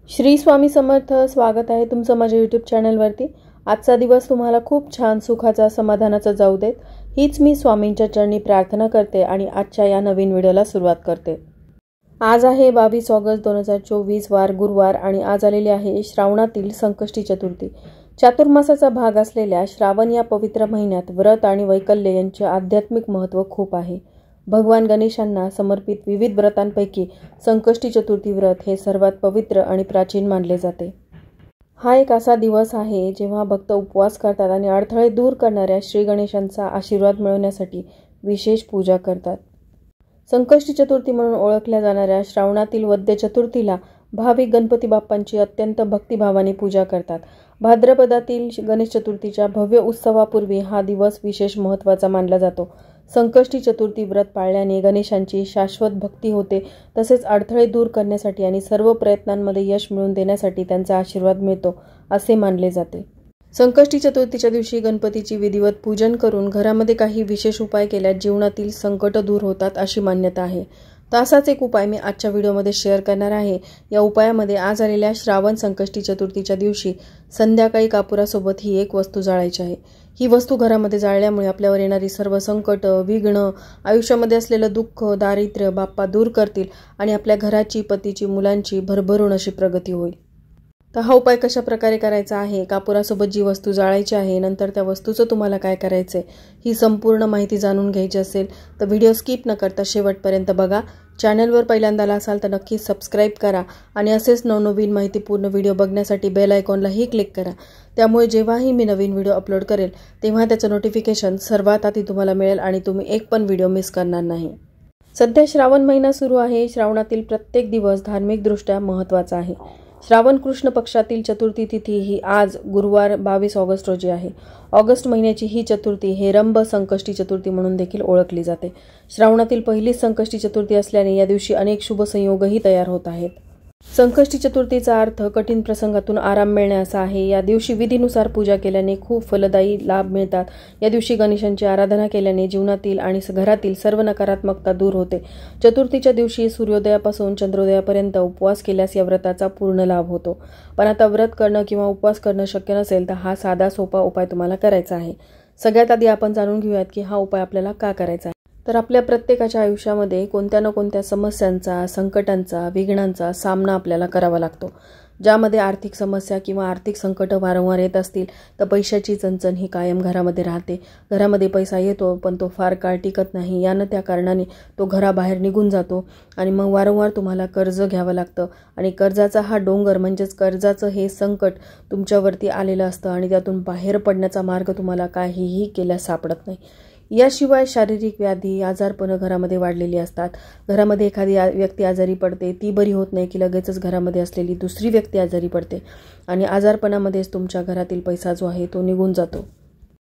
श्री स्वामी समर्थ। स्वागत आहे तुमचं माझ्या यूट्यूब चॅनलवरती। आजचा दिवस तुम्हाला खूप छान सुखाचा समाधानाचा जाऊ देत हीच मी स्वामींच्या चरणी प्रार्थना करते आणि आजच्या या नवीन व्हिडिओला सुरुवात करते। आज आहे 22 ऑगस्ट 2024 वार गुरुवार आणि आज आलेली आहे श्रावणातील संकष्टी चतुर्थी। चातुर्मासाचा भाग असलेल्या श्रावण या पवित्र महिन्यात व्रत आणि वैकल्य यांचे आध्यात्मिक महत्त्व खूप आहे। भगवान गणेशांना समर्पित विविध व्रतांपैकी संकष्टी चतुर्थी व्रत हे सर्वात पवित्र आणि प्राचीन मानले जाते। हा एक असा दिवस आहे जेव्हा भक्त उपवास करतात आणि अडथळे दूर करणाऱ्या श्री गणेशांचा आशीर्वाद मिळवण्यासाठी विशेष पूजा करतात। संकष्टी चतुर्थी म्हणून ओळखल्या जाणाऱ्या श्रावणातील वद्य चतुर्थीला भाविक गणपती बाप्पांची अत्यंत भक्तिभावाने पूजा करतात। भाद्रपदातील गणेश चतुर्थीच्या भव्य उत्सवापूर्वी हा दिवस विशेष महत्त्वाचा मानला जातो। संकष्टी चतुर्थी व्रत पाळल्याने गणेशांची शाश्वत भक्ती होते, तसेच अडथळे दूर करण्यासाठी आणि सर्व प्रयत्नांमध्ये यश मिळवून देण्यासाठी त्यांचा आशीर्वाद मिळतो असे मानले जाते। संकष्टी चतुर्थीच्या दिवशी गणपतीची विधिवत पूजन करून घरामध्ये काही विशेष उपाय केल्यास जीवनातील संकट दूर होतात अशी मान्यता आहे। तसाच एक उपाय मी आजच्या व्हिडिओमध्ये शेअर करणार आहे। या उपायामध्ये आज आलेल्या श्रावण संकष्टी चतुर्थीच्या दिवशी संध्याकाळी कापुरासोबत ही एक वस्तू जाळायची आहे। ही वस्तू घरामध्ये जाळल्यामुळे आपल्यावर येणारी सर्व संकट, विघ्न, आयुष्यामध्ये असलेलं दुःख, दारिद्र्य बाप्पा दूर करतील आणि आपल्या घराची, पतीची, मुलांची भरभरून अशी प्रगती होईल। तर हा उपाय कशा प्रकारे करायचा आहे, कापुरासोबत जी वस्तू जाळायची आहे, नंतर त्या वस्तूचं तुम्हाला काय करायचंय ही संपूर्ण माहिती जाणून घ्यायची असेल तर व्हिडिओ स्किप न करता शेवटपर्यंत बघा। चॅनलवर पहिल्यांदा असाल तर नक्की सबस्क्राईब करा आणि असेच नवनवीन माहितीपूर्ण व्हिडिओ बघण्यासाठी बेल आयकॉनलाही क्लिक करा। त्यामुळे जेव्हाही मी नवीन व्हिडिओ अपलोड करेल तेव्हा त्याचं नोटिफिकेशन सर्वात आधी तुम्हाला मिळेल आणि तुम्ही एक पण व्हिडिओ मिस करणार नाही। सध्या श्रावण महिना सुरू आहे। श्रावणातील प्रत्येक दिवस धार्मिकदृष्ट्या महत्त्वाचा आहे। श्रावण कृष्ण पक्षातील चतुर्थी तिथी ही आज गुरुवार 22 ऑगस्ट रोजी आहे। ऑगस्ट महिन्याची ही चतुर्थी हेरंब संकष्टी चतुर्थी म्हणून देखील ओळखली जाते। श्रावणातील पहिलीच संकष्टी चतुर्थी असल्याने या दिवशी अनेक शुभ संयोगही तयार होत आहेत। संकष्टी चतुर्थीचा अर्थ कठीण प्रसंगातून आराम मिळणे असा आहे। या दिवशी विधीनुसार पूजा केल्याने खूप फलदायी लाभ मिळतात। या दिवशी गणेशांची आराधना केल्याने जीवनातील आणि घरातील सर्व नकारात्मकता दूर होते। चतुर्थीच्या दिवशी सूर्योदयापासून चंद्रोदयापर्यंत उपवास केल्यास या व्रताचा पूर्ण लाभ होतो। पण आता व्रत करणं किंवा उपवास करणं शक्य नसेल तर हा साधा सोपा उपाय तुम्हाला करायचा आहे। सगळ्यात आधी आपण जाणून घेऊयात की हा उपाय आपल्याला का करायचा आहे। तर आपल्या प्रत्येकाच्या आयुष्यामध्ये कोणत्या ना कोणत्या समस्यांचा, संकटांचा, विघ्नांचा सामना आपल्याला करावा लागतो। ज्यामध्ये आर्थिक समस्या किंवा आर्थिक संकट वारंवार येत असतील तर पैशाची चणचण ही कायम घरामध्ये राहते। घरामध्ये पैसा येतो पण तो फार काळ टिकत नाही। यानं त्या कारणाने तो घराबाहेर निघून जातो आणि मग वारंवार तुम्हाला कर्ज घ्यावं लागतं आणि कर्जाचा हा डोंगर म्हणजेच कर्जाचं हे संकट तुमच्यावरती आलेलं असतं आणि त्यातून बाहेर पडण्याचा मार्ग तुम्हाला काहीही केल्यास सापडत नाही। याशिवाय शारीरिक व्याधी, आजारपण घरामध्ये वाढलेली असतात। घरामध्ये एखादी व्यक्ती आजारी पडते, ती बरी होत नाही की लगेचच घरामध्ये असलेली दुसरी व्यक्ती आजारी पडते आणि आजारपणामध्येच तुमच्या घरातील पैसा जो आहे तो निघून जातो।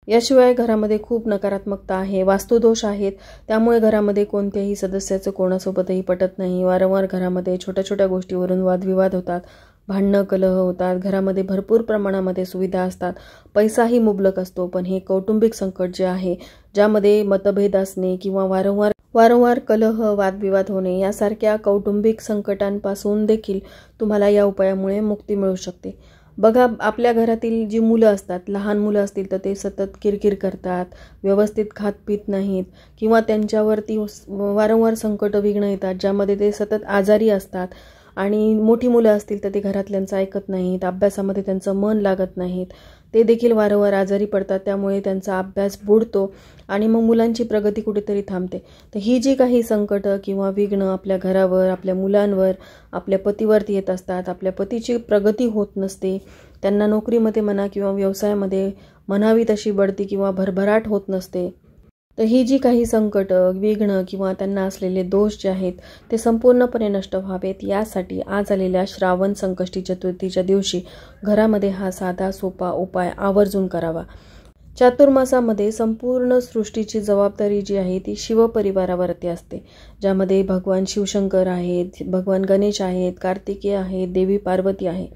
याशिवाय घरामध्ये खूप नकारात्मकता आहे, वास्तुदोष आहेत, त्यामुळे घरामध्ये कोणत्याही सदस्याचं कोणासोबतही पटत नाही। वारंवार घरामध्ये छोट्या छोट्या गोष्टीवरून वादविवाद होतात, भांडणं, कलह होतात। घरामध्ये भरपूर प्रमाणामध्ये सुविधा असतात, पैसाही मुबलक असतो, पण हे कौटुंबिक संकट जे आहे ज्यामध्ये मतभेद असणे किंवा वारंवार कलह, वादविवाद होणे यासारख्या कौटुंबिक संकटांपासून देखील तुम्हाला या उपायामुळे मुक्ती मिळू शकते। बघा, आपल्या घरातील जी मुलं असतात, लहान मुलं असतील तर ते सतत किरकिर करतात, व्यवस्थित खात पीत नाहीत किंवा त्यांच्यावरती वारंवार संकट, विघ्न येतात ज्यामध्ये ते सतत आजारी असतात आणि मोठी मुलं असतील तर ते घरातल्यांचं ऐकत नाहीत, अभ्यासामध्ये त्यांचं मन लागत नाहीत, ते देखील वारंवार आजारी पडतात, त्यामुळे त्यांचा अभ्यास बुडतो आणि मग मुलांची प्रगती कुठेतरी थांबते। तर ही जी काही संकट किंवा विघ्न आपल्या घरावर, आपल्या मुलांवर, आपल्या पतीवरती येत असतात, आपल्या पतीची प्रगती होत नसते, त्यांना नोकरीमध्ये म्हणा किंवा व्यवसायामध्ये म्हणावी तशी बढती किंवा भरभराट होत नसते, तर ही जी काही संकट, विघ्न किंवा त्यांना असलेले दोष जे आहेत ते संपूर्णपणे नष्ट व्हावेत यासाठी आज आलेल्या श्रावण संकष्टी चतुर्थीच्या दिवशी घरामध्ये हा साधा सोपा उपाय आवर्जून करावा। चातुर्मासामध्ये संपूर्ण सृष्टीची जबाबदारी जी आहे ती शिवपरिवारावरती असते, ज्यामध्ये भगवान शिवशंकर आहेत, भगवान गणेश आहेत, कार्तिकेय आहेत, देवी पार्वती आहे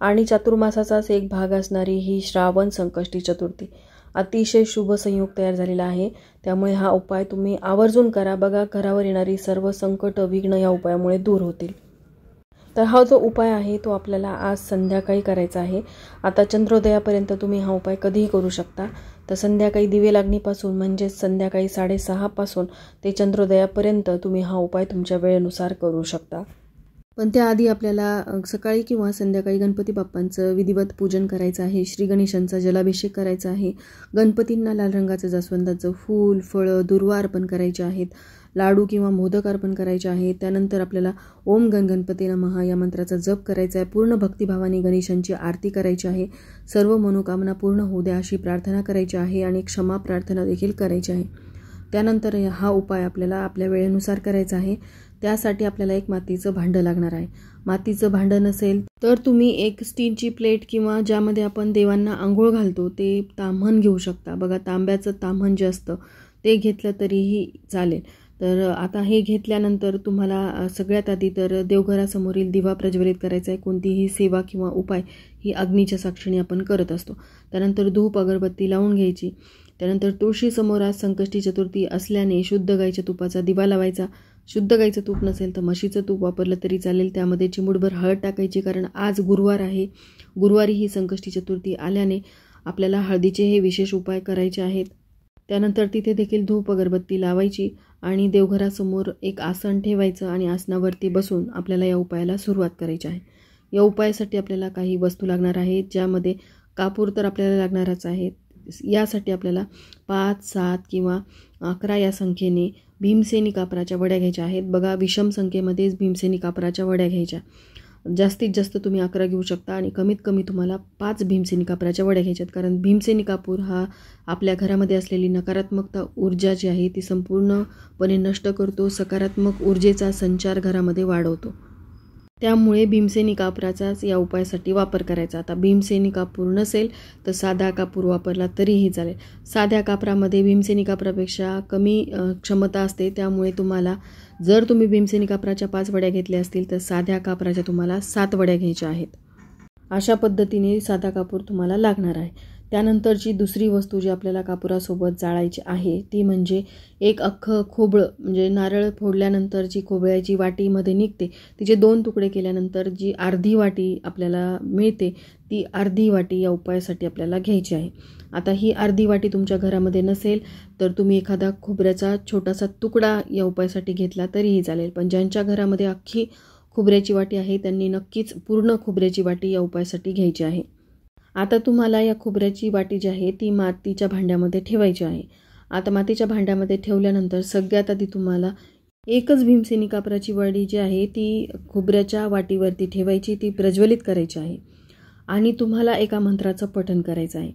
आणि चातुर्मासाचाच एक भाग असणारी ही श्रावण संकष्टी चतुर्थी अतिशय शुभ संयोग तयार झालेला आहे। त्यामुळे हा उपाय तुम्ही आवर्जून करा। बघा, घरावर येणारी सर्व संकट, विघ्न या उपायामुळे दूर होतील। तर हा जो उपाय आहे तो आपल्याला आज संध्याकाळी करायचा आहे। आता चंद्रोदयापर्यंत तुम्ही हा उपाय कधीही करू शकता। तर संध्याकाळी दिवे लागणीपासून म्हणजे संध्याकाळी 6:30 पासून ते चंद्रोदयापर्यंत तुम्ही हा उपाय तुमच्या वेळेनुसार करू शकता। पण त्याआधी आपल्याला सकाळी किंवा संध्याकाळी गणपती बाप्पांचं विधिवत पूजन करायचं आहे। श्री गणेशांचा जलाभिषेक करायचा आहे। गणपतींना लाल रंगाचं जास्वंदाचं फूल, फळं, दुर्वा अर्पण करायचे आहेत। लाडू किंवा मोदक अर्पण करायचे आहेत। त्यानंतर आपल्याला ओम गण गणपती नमः या मंत्राचा जप करायचा आहे। पूर्ण भक्तिभावाने गणेशांची आरती करायची आहे। सर्व मनोकामना पूर्ण होऊ द्या अशी प्रार्थना करायची आहे आणि क्षमा प्रार्थना देखील करायची आहे। त्यानंतर हा उपाय आपल्याला आपल्या वेळेनुसार करायचा आहे। त्यासाठी आपल्याला एक मातीचं भांडं लागणार आहे। मातीचं भांडं नसेल तर तुम्ही एक स्टीलची प्लेट किंवा ज्यामध्ये आपण देवांना आंघोळ घालतो ते ताम्हण घेऊ शकता। बघा, तांब्याचं ताम्हण जे असतं ते घेतलं तरीही चालेल। तर आता हे घेतल्यानंतर तुम्हाला सगळ्यात आधी तर देवघरासमोरील दिवा प्रज्वलित करायचा आहे। कोणतीही सेवा किंवा उपाय ही अग्नीच्या साक्षीने आपण करत असतो। त्यानंतर धूप अगरबत्ती लावून घ्यायची। त्यानंतर तुळशीसमोर आज संकष्टी चतुर्थी असल्याने शुद्ध गाईच्या तुपाचा दिवा लावायचा। शुद्ध गाईचं तूप नसेल तर म्हशीचं तूप वापरलं तरी चालेल। त्यामध्ये चिमूटभर हळद टाकायची, कारण आज गुरुवार आहे। गुरुवारी ही संकष्टी चतुर्थी आल्याने आपल्याला हळदीचे हे विशेष उपाय करायचे आहेत। त्यानंतर तिथे देखील धूप अगरबत्ती लावायची आणि देवघरासमोर एक आसन ठेवायचं आणि आसनावरती बसून आपल्याला या उपायाला सुरुवात करायची आहे। या उपायासाठी आपल्याला काही वस्तू लागणार आहेत, ज्यामध्ये कापूर तर आपल्याला लागणारच आहे। यासाठी आपल्याला 5, 7 किंवा 11 या संख्येने भीमसेनी कापराच्या वड्या घ्यायच्या आहेत। बघा, विषम संख्येमध्येच भीमसेनी कापराच्या वड्या घ्यायच्या। जास्तीत जास्त तुम्ही 11 घेऊ शकता आणि कमीत कमी तुम्हाला 5 भीमसेनी कापराच्या वड्या घ्यायच्यात, कारण भीमसेनी कापूर हा आपल्या घरामध्ये असलेली नकारात्मकता ऊर्जा जी आहे ती संपूर्णपणे नष्ट करतो। सकारात्मक ऊर्जेचा संचार घरामध्ये वाढवतो। त्यामुळे भीमसेनी कापराचाच या उपायासाठी वापर करायचा। आता भीमसेनी कापूर नसेल तर साधा कापूर वापरला तरीही चालेल। साध्या कापरामध्ये भीमसेनी कापरापेक्षा कमी क्षमता असते, त्यामुळे तुम्हाला जर तुम्ही भीमसेनी कापराच्या 5 वड्या घेतल्या असतील तर साध्या कापराच्या तुम्हाला 7 वड्या घ्यायच्या आहेत। अशा पद्धतीने साधा कापूर तुम्हाला लागणार आहे। त्यानंतरची दुसरी वस्तू जी आपल्याला कापुरासोबत जाळायची आहे ती म्हणजे एक अख्खं खोबळं, म्हणजे नारळ फोडल्यानंतर जी खोबळ्याची वाटीमध्ये निघते तिचे 2 तुकडे केल्यानंतर जी अर्धी वाटी आपल्याला मिळते ती अर्धी वाटी या उपायासाठी आपल्याला घ्यायची आहे। आता ही अर्धी वाटी तुमच्या घरामध्ये नसेल तर तुम्ही एखादा खोबऱ्याचा छोटासा तुकडा या उपायासाठी घेतला तरीही चालेल, पण ज्यांच्या घरामध्ये अख्खी खोबऱ्याची वाटी आहे त्यांनी नक्कीच पूर्ण खोबऱ्याची वाटी या उपायासाठी घ्यायची आहे। आता तुम्हाला या खोबऱ्याची वाटी जी आहे ती मातीच्या भांड्यामध्ये ठेवायची आहे। आता मातीच्या भांड्यामध्ये ठेवल्यानंतर सगळ्यात आधी तुम्हाला एकच भीमसेनी कापराची वडी जी आहे ती खोबऱ्याच्या वाटीवरती ठेवायची, ती प्रज्वलित करायची आहे आणि तुम्हाला एका मंत्राचं पठण करायचं आहे।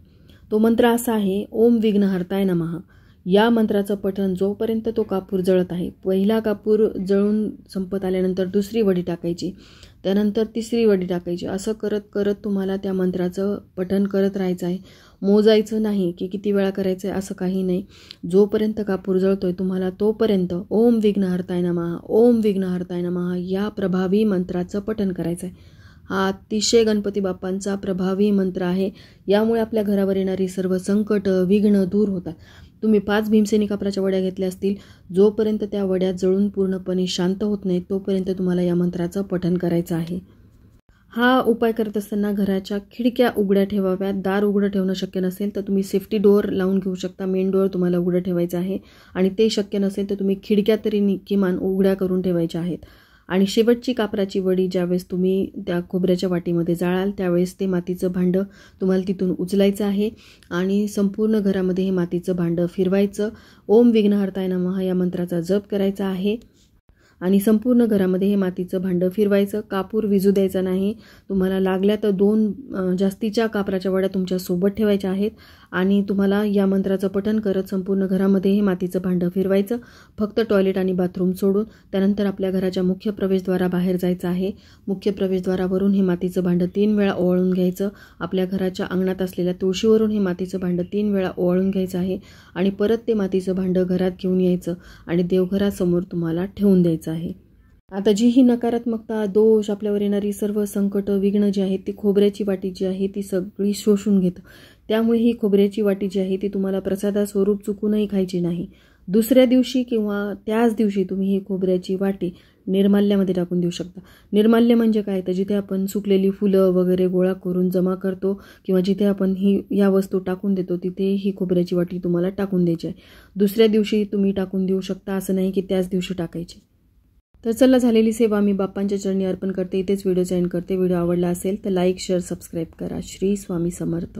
तो मंत्र असा आहे, ओम विघ्नहर्ताय नमः। या मंत्राचं पठण जोपर्यंत तो कापूर जळत आहे, पहिला कापूर जळून संपत आल्यानंतर दुसरी वडी टाकायची, त्यानंतर तिसरी वडी टाकायची, असं करत करत तुम्हाला त्या मंत्राचं पठण करत राहायचं आहे। मोजायचं नाही की किती वेळा करायचं आहे असं काही नाही। जोपर्यंत कापूर जळतोय तुम्हाला तोपर्यंत ओम विघ्नहर्ताय नमः, ओम विघ्नहर्ताय नमः या प्रभावी मंत्राचं पठण करायचं आहे। हा अतिशय गणपती बाप्पांचा प्रभावी मंत्र आहे। यामुळे आपल्या घरावर येणारी सर्व संकट, विघ्न दूर होतात। तुम्ही 5 भीमसेनी कापराच्या वड्या घेतल्या असतील, जोपर्यंत त्या वड्या जळून पूर्णपणे शांत होत नाहीत तोपर्यंत तुम्हाला या मंत्राचं पठण करायचं आहे। हा उपाय करत असताना घराच्या खिडक्या उघड्या ठेवाव्यात। दार उघडं ठेवणं शक्य नसेल तर तुम्ही सेफ्टी डोअर लावून घेऊ शकता। मेन डोअर तुम्हाला उघडं ठेवायचं आहे आणि ते शक्य नसेल तर तुम्ही खिडक्या तरी किमान उघड्या करून ठेवायच्या आहेत। आणि शेवटची कापराची वडी ज्यावेळेस तुम्ही त्या खोबऱ्याच्या वाटीमध्ये जाळाल त्यावेळेस ते मातीचं भांडं तुम्हाला तिथून उचलायचं आहे आणि संपूर्ण घरामध्ये हे मातीचं भांडं फिरवायचं। ओम विघ्नहर्ताय नमः या मंत्राचा जप करायचा आहे आणि संपूर्ण घरामध्ये हे मातीचं भांडं फिरवायचं। कापूर विजू द्यायचा नाही। तुम्हाला लागल्या तर 2 जास्तीच्या कापराच्या वड्या तुमच्या सोबत ठेवायच्या आहेत आणि तुम्हाला या मंत्राचं पठण करत संपूर्ण घरामध्ये हे मातीचं भांडं फिरवायचं, फक्त टॉयलेट आणि बाथरूम सोडून। त्यानंतर आपल्या घराच्या मुख्य प्रवेशद्वाराबाहेर जायचं आहे। मुख्य प्रवेशद्वारावरून हे मातीचं भांडं 3 वेळा ओवाळून घ्यायचं। आपल्या घराच्या अंगणात असलेल्या तुळशीवरून हे मातीचं भांडं 3 वेळा ओवाळून घ्यायचं आहे आणि परत ते मातीचं भांडं घरात घेऊन यायचं आणि देवघरासमोर तुम्हाला ठेवून द्यायचं आहे। आता जी ही नकारात्मकता, दोष, आपल्यावर येणारी सर्व संकट, विघ्न जी आहेत ती खोबऱ्याची वाटी जी आहे ती सगळी शोषून घेतं। त्यामुळे ही खोबऱ्याची वाटी जी आहे ती तुम्हाला प्रसादास्वरूप चुकूनही खायची नाही। दुसऱ्या दिवशी किंवा त्याच दिवशी तुम्ही ही खोबऱ्याची वाटी निर्माल्यामध्ये टाकून देऊ शकता. निर्माल्य म्हणजे काय, तर जिथे आपण सुकलेली फुलं वगैरे गोळा करून जमा करतो किंवा जिथे आपण या वस्तू टाकून देतो तिथे ही खोबऱ्याची वाटी तुम्हाला टाकून द्यायची आहे. दुसऱ्या दिवशी तुम्ही टाकून देऊ शकता, असं नाही की त्याच दिवशी टाकायची. तर चला, झालेली सेवा मी बाप्पांच्या चरणी अर्पण करते. इथेच व्हिडिओ एंड करते. व्हिडिओ आवडला असेल तर लाईक, शेअर, सबस्क्राईब करा. श्री स्वामी समर्थ.